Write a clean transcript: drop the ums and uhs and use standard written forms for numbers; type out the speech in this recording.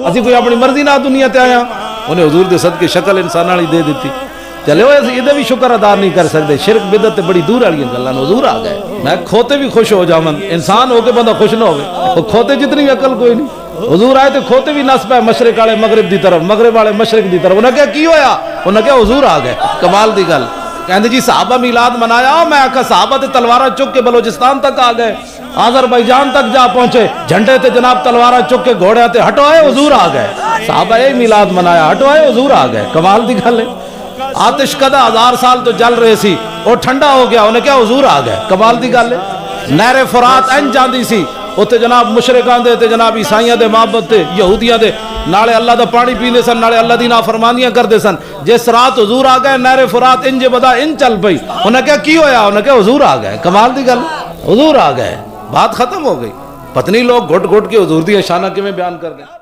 असी कोई अपनी मर्जी ना दुनिया ते आया, उन्हें हुजूर दे सदके शक्ल इंसान वाली दे दी। चले ये भी शुक्र अदा नहीं कर सकते। शिरक बिदत ते बड़ी दूर वाली गल्लां हुजूर आ गए। मैं खोते भी खुश हो जावन, इंसान होके बंदा खुश ना हो, खोते जितनी अकल कोई नहीं। हुजूर आए तो खोते भी नस पाए मशरक वाले मगरिब की तरफ, मगरिब वाले मशरक की तरफ। उन्हें क्या की होया, उन्हें क्या हुजूर आ गए। कमाल दी गल। कहते जी सहाबा मिलाद मनाया, मैं आखा सहाबा ते तलवारा चुक के बलोचिस्तान तक आ गए, आज़रबाईजान तक जा पहुंचे, झंडे ते जनाब तलवारा चुक के घोड़े ते हटो आए हुजूर आ गए। सहाबा ये मिलाद मनाया, हटो आए हुजूर आ गए। कमाल दी गल है। आतिश कदा 1000 साल तो जल रहे सी, और ठंडा हो गया, उन्हें क्या हुजूर आ गए। कमाल दी गल है। नहरे फुरात इंज जांदी सी, उत्ते जनाब मुशरिकां दे ते जनाब ईसाइयां दे माबद ते यहूदियां दे नाले अल्लाह दा पानी पींदे सन, नाले अल्लाह दी नाफरमानियां करदे सन। जिस रात हुजूर आ गए, नहरे फुरात इंज बदा इन चल पई। उन्हें क्या की होया, उन्हें क्या हुजूर आ गए। कमाल दी गल, हुजूर आ गए, बात खत्म हो गई। पत्नी लोग घुट घुट के हुजूर दी शाना किवें बयान कर दें।